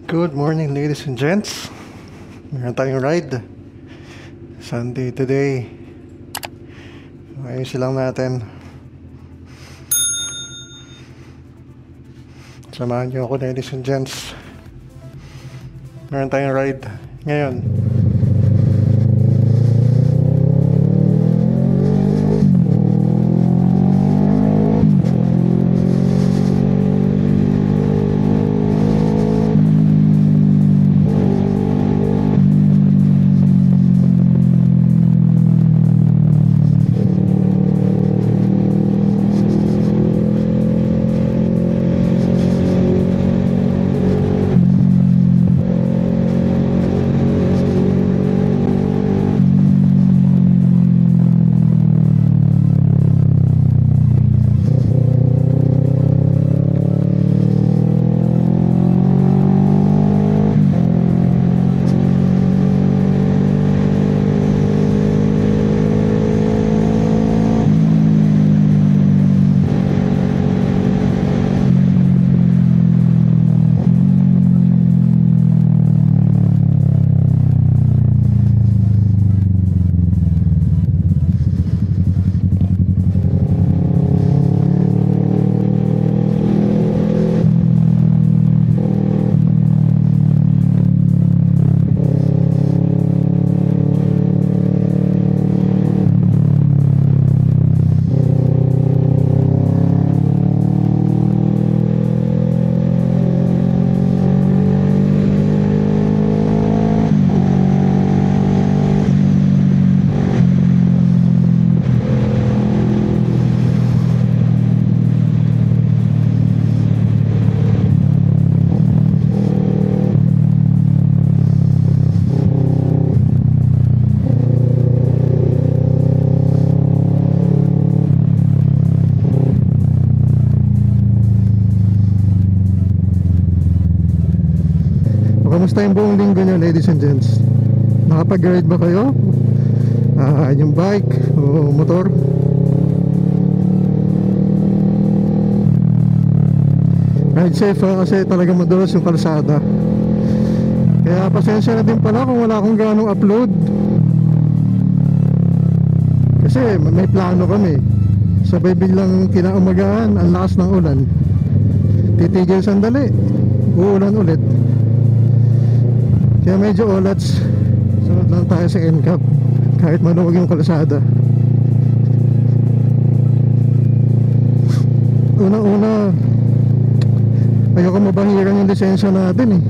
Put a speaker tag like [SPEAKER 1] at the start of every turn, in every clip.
[SPEAKER 1] Good morning, ladies and gents. Meron tayong ride. Sunday today. Ayusin lang natin. Samahan niyo ako, ladies and gents. Meron tayong ride ngayon. Kamusta yung buong linggo nyo, ladies and gents? Nakapag-ride ba kayo? Yung bike o motor? Ride safe kasi talaga madulas yung kalsada. Kaya pasensya na din pala kung wala akong ganong upload. Kasi may plano kami. Sabay biglang kinaumagahan, ang lakas ng ulan. Titigil sandali, uulan ulit. Kaya medyo olats. Sunod lang tayo sa NCAP kahit maluwag yung kalsada. Una-una, ayoko mabahiran yung lisensya natin eh.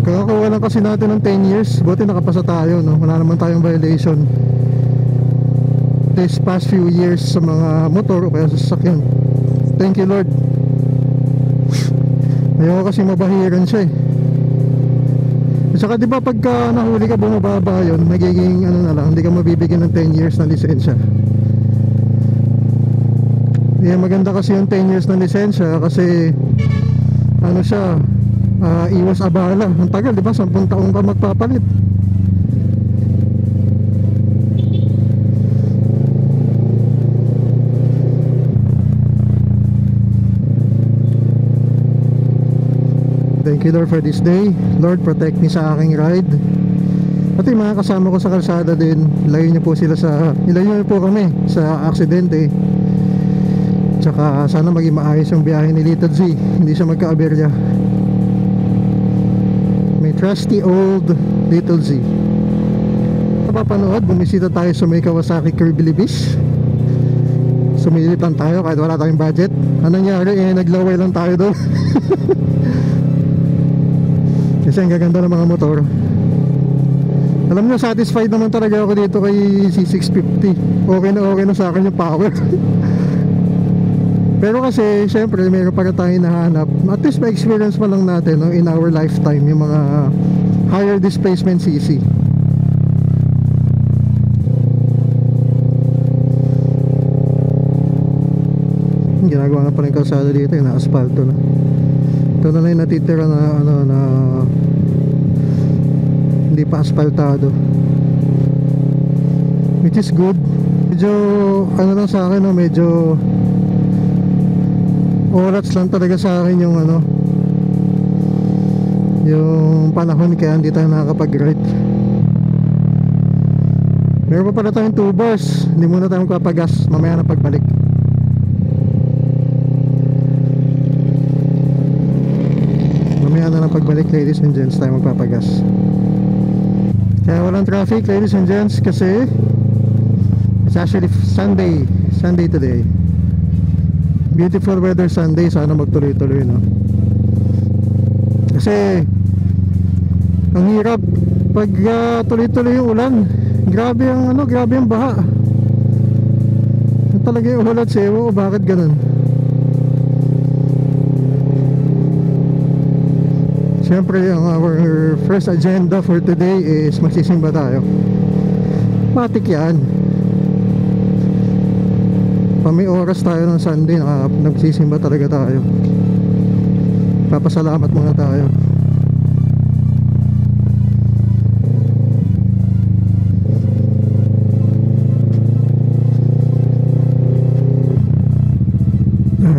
[SPEAKER 1] Kakakuha lang kasi natin ng 10 years. Buti nakapasa tayo, no? Wala naman tayong violation this past few years sa mga motor o kaya sa sasakyan. Thank you Lord. Ayoko kasi mabahiran siya eh. Saka di ba pagka nahuli ka bumababa yun, magiging ano na lang, hindi ka mabibigyan ng 10 years na lisensya. Maganda kasi yung 10 years na lisensya kasi ano siya, iwas abala. Ang tagal, di ba? 10 taong ka magpapalit. Thank you Lord for this day. Lord, protect me sa aking ride. At yung mga kasama ko sa kalsada din, ilayo niyo po kami sa aksidente. Tsaka sana maging maayos yung biyahe ni Little Z, hindi siya magka-aberya. May trusty old Little Z. Napapanood, bumisita tayo sa may Kawasaki Kirby Libis. Sumilipan tayo kahit wala tayong budget. Anong nangyari? Naglaway lang tayo doon. Kasi ang gaganda ng mga motor. Alam nyo, satisfied naman talaga ako dito kay C650. Okay na sa akin yung power. Pero kasi syempre mayroon pa tayong nahanap. At least ma-experience pa lang natin, no, in our lifetime yung mga higher displacement CC. Ginagawa na pala yung kalsada dito, yung na-asfalto na. Ito na lang yung natitira na na hindi pa asfaltado, which is good. Medyo ano lang sa akin, no, medyo orats lang talaga sa akin yung yung panahon kaya hindi tayo nakakapag-ride. Meron pa pala tayong 2 bars. Hindi muna tayo magpapagas, mamaya na pagbalik. Mamaya na pagbalik, ladies and gents, tayo magpapagas. Kaya walang traffic, ladies and gents, kasi it's actually Sunday today. Beautiful weather Sunday. Sana magtuloy-tuloy, no? Kasi ang hirap pag tuloy-tuloy yung ulan. Grabe ang grabe ang baha. Yung talaga yung ulan, sewo, bakit ganun? Siyempre, our first agenda for today is magsisimba tayo. Matik yan. Pa may oras tayo ng Sunday, nagsisimba talaga tayo. Papasalamat muna tayo.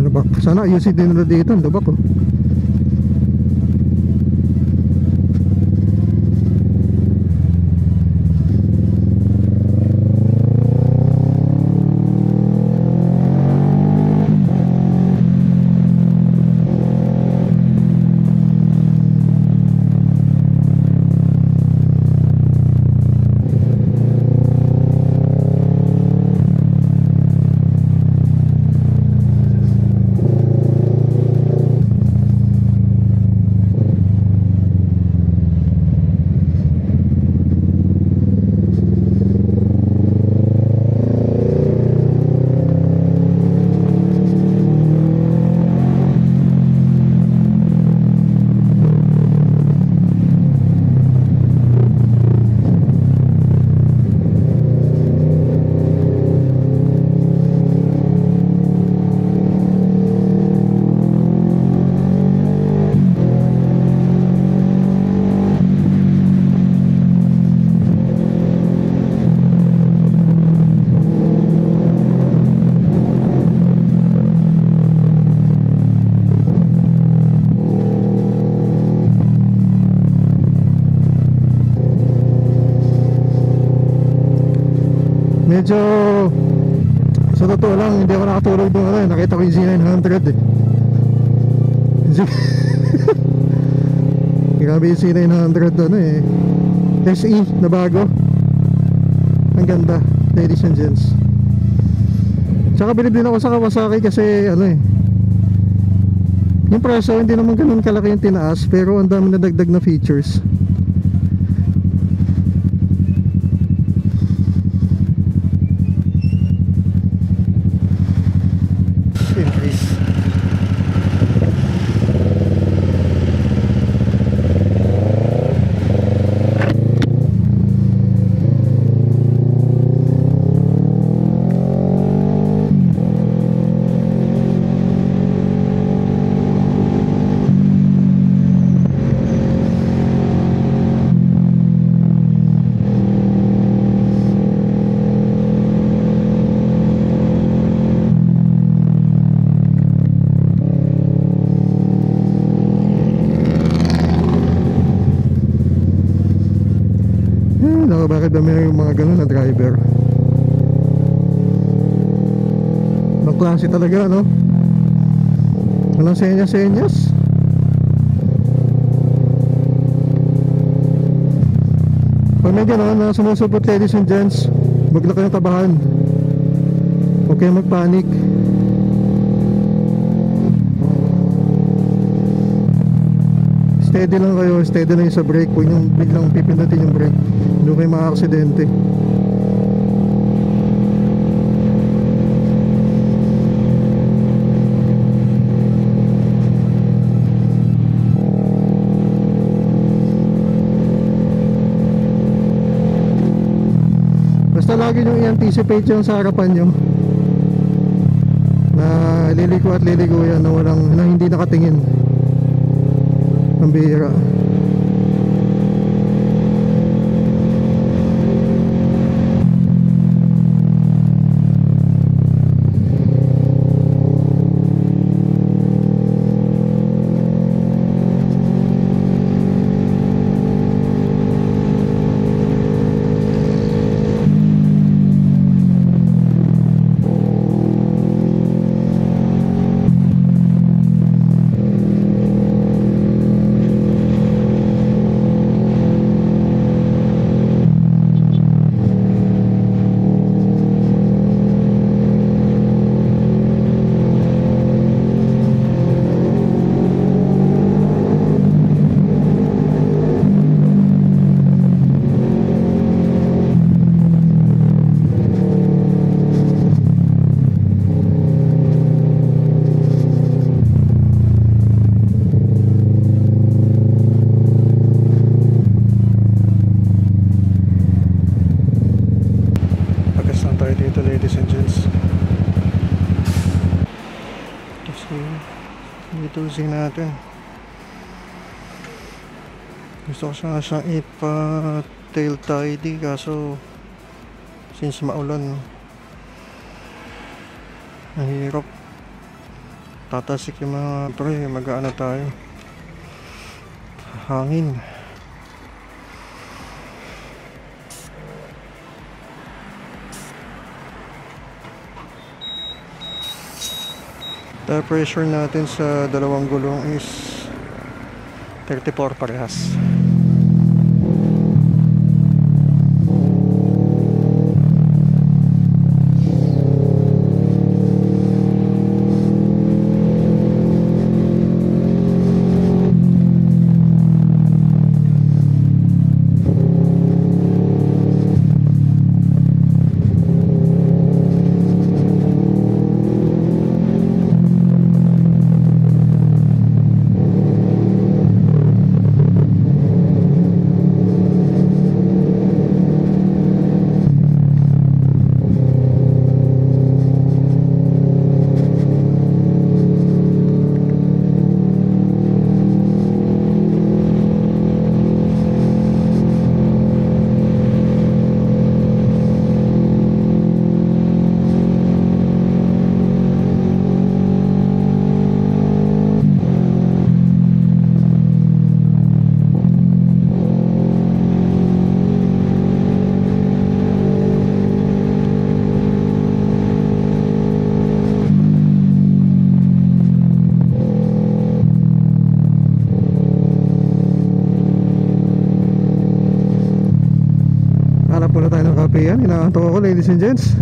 [SPEAKER 1] Lubak. Sana ayusin din nila dito. Lubak, oh. Medyo sa totoo lang, hindi ako nakatulog doon. Nakita ko yung Z900 eh. Grabe yung Z900 SE na bago. Ang ganda, ladies and gents. Tsaka bilib din ako sa Kawasaki kasi yung presyo hindi naman ganun kalaki yung tinaas, pero ang dami na dagdag na features. Bakit ba may mga ganun na driver? Ang klase talaga, no? Walang senyas-senyas. Pag may gano'n na sumusupot, ladies and gents, wag na kayong tabahan. Huwag kayong magpanik. Steady lang kayo, steady lang yung sa brake. Huwag nyo biglang pipindutin yung brake. Doon kayo maka-aksidente. Basta lagi nyo i-anticipate yung sa harapan nyo na liliko at liliko yan na hindi nakatingin. Ang bihira. housing natin. Gusto ko sana siyang ipa-tail tidy kaso since maulan mahirap. Tatasik yung mga pre, mag-aano tayo, hangin. The pressure natin sa dalawang gulong is 34 parehas. Hanap muna tayo ng kape yan. Inaantok ako, ladies and gents.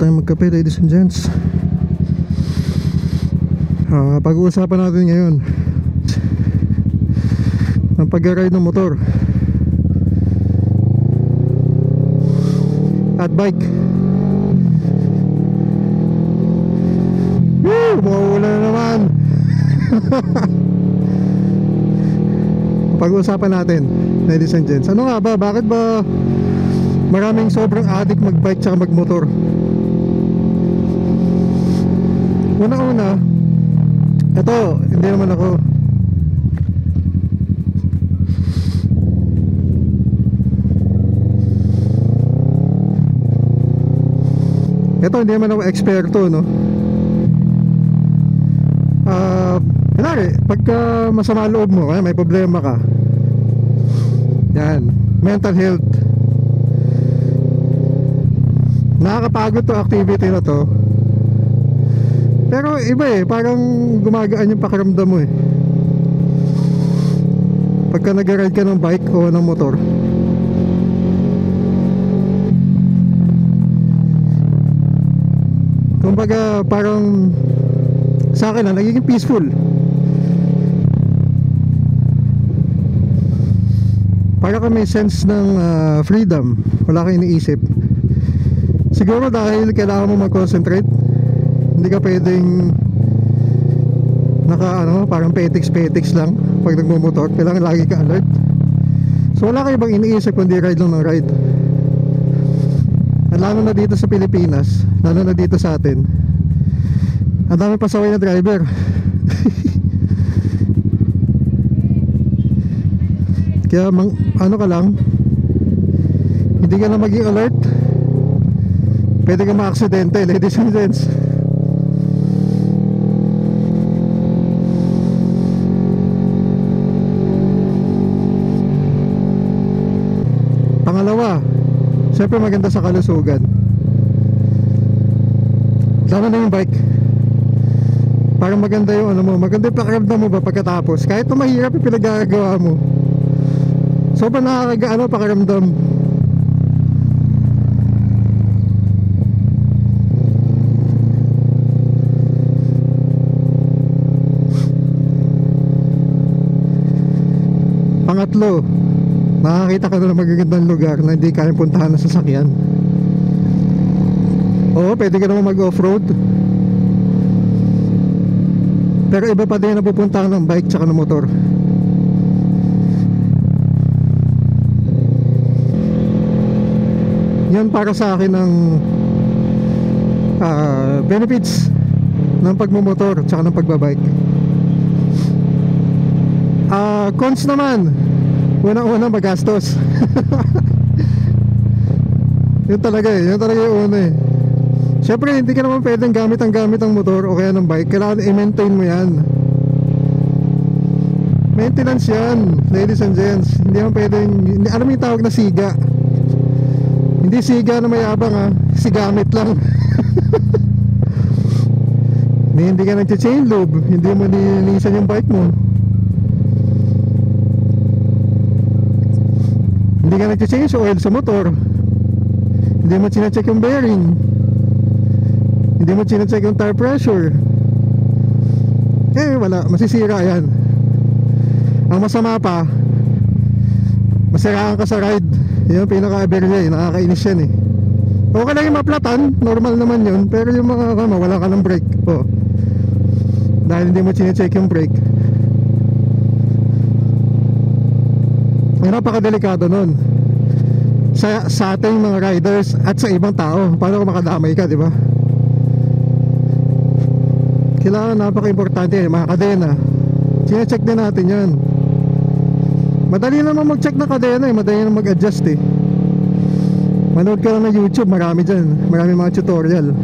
[SPEAKER 1] Tayo magkape, ladies and gents. Pag-uusapan natin ngayon ang pag-ride ng motor at bike. Woo! Mawawala na naman. Pag-uusapan natin, ladies and gents, ano nga ba, bakit ba maraming sobrang addict mag-bike tsaka mag-motor? Una-una, ito, hindi naman ako eksperto, no? Kunwari, pagka masama loob mo, may problema ka, yan, mental health, nakakapagod to activity na to. Pero iba parang gumagaan yung pakiramdam mo pagka nag-ride ka ng bike o ng motor. Kumbaga parang sa akin nagiging peaceful. Para ka may sense ng freedom. Wala kang iniisip. Siguro dahil kailangan mo mag-concentrate. Hindi ka pwedeng parang petiks lang pag nagmumotor. Kailangan lagi ka alert. So wala ka ibang iniisip kundi ride lang ng ride. At lalo na dito sa Pilipinas, lalo na dito sa atin, ang dami pasaway na driver. Kaya ka lang, hindi ka na maging alert, pwede ka ma-aksidente, ladies and gents. Pangalawa, siyempre maganda sa kalusugan. Lalo na yung bike. Parang maganda yung maganda yung pakiramdam mo ba pagkatapos. Kahit na mahirap yung pinagagawa mo, Sobrang nakakagaan pakiramdam. Pangatlo, nakakita ka na ng magagandang lugar na hindi kayang puntahan ng sasakyan. Oo, pwede ka naman mag-offroad, pero iba pa din na pupuntahan ng bike tsaka ng motor. Yan para sa akin ang benefits ng pagmumotor tsaka ng pagbabike. Cons naman, unang-una magastos. Yun talaga yung una eh. Siyempre hindi ka naman pwedeng gamit ang motor o kaya ng bike. Kailangan i-maintain mo yan. Maintenance yan, ladies and gents. Hindi naman pwedeng, alam mo yung tawag na siga. Hindi siga na mayabang ha, sigamit lang. Hindi ka nag-chain lube, hindi mo nilinisan yung bike mo, hindi ka nag-change oil sa motor, hindi mo chine-check yung bearing, hindi mo chine-check yung tire pressure, wala, masisira yan. Ang masama pa, masiraan ka sa ride. Yan ang pinaka-aberya eh, nakakainis yan eh. Okay lang yung maplatan, normal naman yun. Pero yung mga wala ka ng brake dahil hindi mo chine-check yung brake, napakadelikado nun sa ating mga riders at sa ibang tao. Paano kung makadamay ka, di ba? Kailangan, napaka-importante mga kadena, chine-check din natin yan. Madali naman mag-check na kadena eh, madali naman mag-adjust eh. Manood ka lang ng YouTube, marami dyan, marami mga tutorial.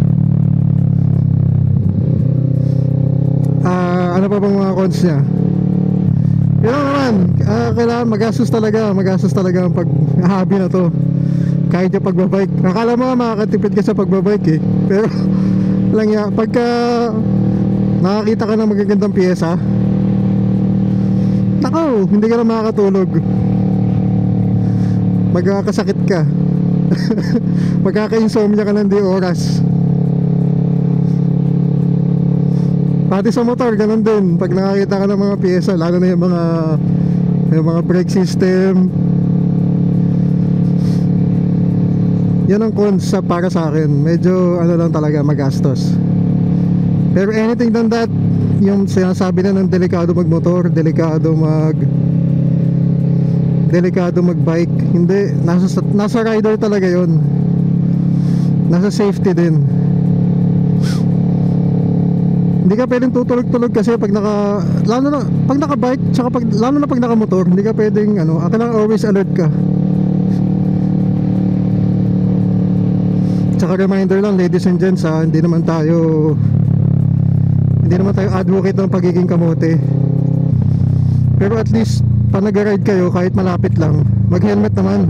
[SPEAKER 1] Ano pa bang mga cons nya? Yun naman, kailangan magastos talaga ang pag-hobby na to. Kahit yung pagbabike, akala mo makakatipid ka sa pagbabike eh, pero lang ya, pagka nakakita ka ng magagandang pyesa, nako, hindi ka na makakatulog, magkakasakit ka. Magkaka-insomnia ka ng di oras. Pati sa motor, ganun din. Pag nakakita ka ng mga pyesa, lalo na yung mga brake system, yan ang cons para sa akin. Medyo lang talaga, magastos. Pero anything than that, yung sinasabi na ng delikado magmotor, delikado magbike, hindi, nasa rider talaga yon, nasa safety din. Hindi ka pwedeng tutulog-tulog kasi pag lalo na pag naka-bike, tsaka lalo na pag naka-motor, hindi ka pwedeng kailangan always alert ka. Tsaka reminder lang, ladies and gents, hindi naman tayo advocate ng pagiging kamote, pero at least pag nag-ride kayo, kahit malapit lang, mag-helmet naman.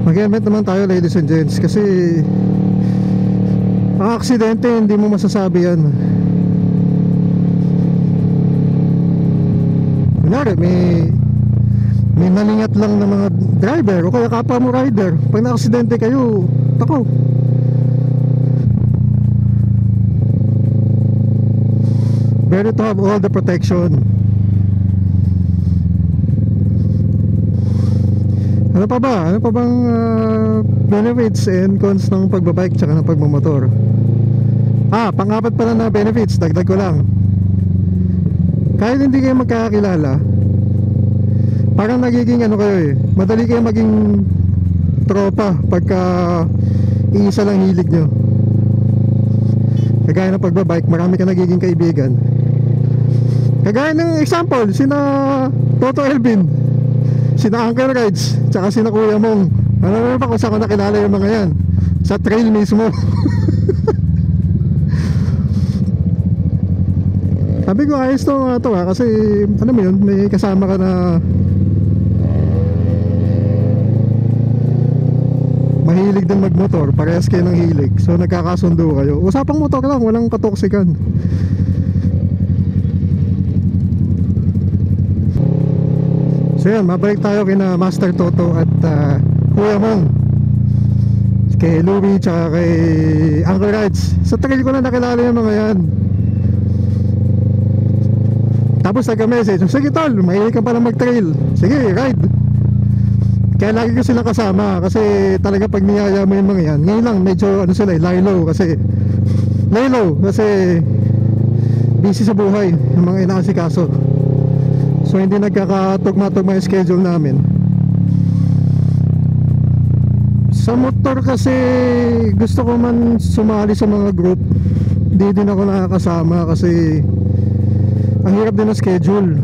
[SPEAKER 1] Mag-helmet naman tayo, ladies and gents, kasi ang aksidente hindi mo masasabi yan. Kunyari may nalingat lang ng mga driver o kaya kapwa mo rider, pag na-aksidente kayo, tako, better to have all the protection. Ano pa bang benefits and cons ng pagbabike tsaka ng pagmamotor? Pang-apat pala na benefits, dagdag ko lang. Kahit hindi kayo magkakakilala, parang nagiging kayo madali kayo maging tropa pagka iisa lang hilig nyo. Kagaya ng pagbabike, marami ka nagiging kaibigan. Kagaya ng example, sina Toto Elvin, sina Uncle Rides, tsaka sina Kuya Mong. Ano ba kung saan ko nakilala yung mga yan? Sa trail mismo. Sabi ko, ayos to kasi ano mo yun, may kasama ka na mahilig din magmotor, parehas kayo ng hilig, so nagkakasundo kayo. Usapang motor lang, walang katoksikan. So yan, mabalik tayo kina Master Toto at Kuya Mong, kay Louie tsaka kay Uncle Rides. Sa trail ko na nakilala yung mga yan. Tapos nagka-message, sige tol, mahilig ka pala mag-trail, sige ride. Kaya lagi ko sila kasama, kasi talaga pag niyaya mo yung mga yan. Ngayon lang medyo ano sila, laylo kasi busy sa buhay yung mga inaasikaso. So hindi nagkakatugma-tugma yung schedule namin. Sa motor kasi gusto ko man sumali sa mga group, hindi din ako nakakasama kasi ang hirap din ng schedule.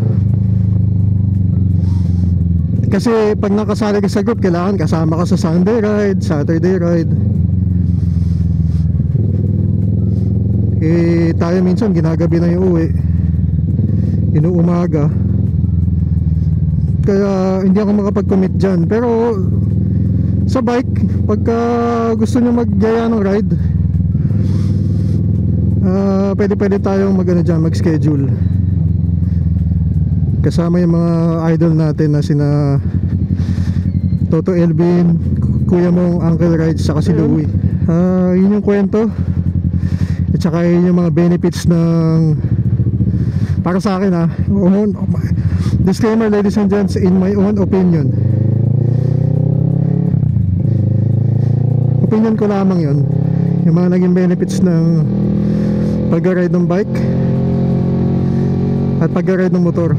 [SPEAKER 1] Kasi pag nakasali ka sa group, kailangan kasama ka sa Sunday ride, Saturday ride. Eh tayo minsan ginagabi na yung uwi, inuumaga, kaya hindi ako makapag-commit dyan. Pero sa bike, pagka gusto nyo magyaya ng ride, pwede tayong mag-schedule. Kasama yung mga idol natin na sina Toto Elvin, Kuya Mong, Uncle Rides, saka si Louie. Yun yung kwento. At saka yun yung mga benefits ng, para sa akin disclaimer ladies and gents, in my own opinion ko lamang yun, yung mga naging benefits ng pag-ride ng bike at pag-ride ng motor.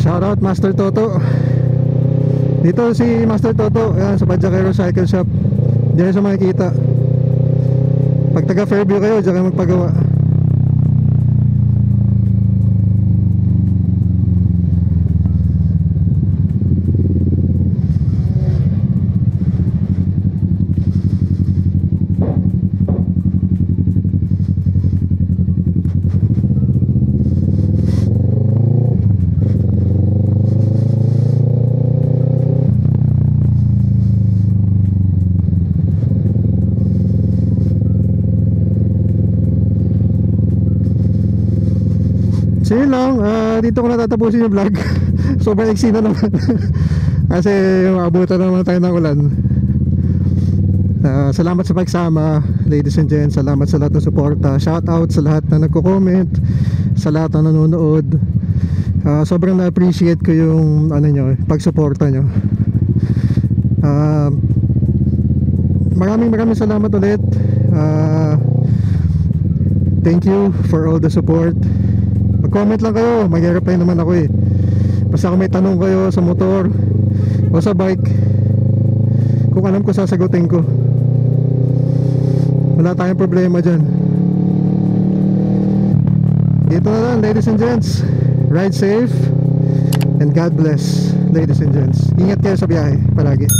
[SPEAKER 1] Shoutout Master Toto. Dito si Master Toto, yan, sa Padjakero Cycle Shop. Diyan sa makikita. Pag taga Fairview kayo, diyan kayo magpagawa. So yun lang, dito ko natatapusin yung vlog. Sobrang iksi na naman. Kasi maabutan naman tayo ng ulan. Salamat sa pagsama, ladies and gents. Salamat sa lahat ng suporta. Shout out sa lahat na nagko-comment, sa lahat na nanonood. Sobrang na-appreciate ko yung pagsuporta nyo. Maraming salamat ulit. Thank you for all the support. Mag-comment lang kayo, mag-reply naman ako eh. Basta kung may tanong kayo sa motor o sa bike, kung alam ko sasagutin ko. Wala tayong problema dyan. Dito na lang ladies and gents. Ride safe and God bless ladies and gents. Ingat kayo sa biyahe palagi.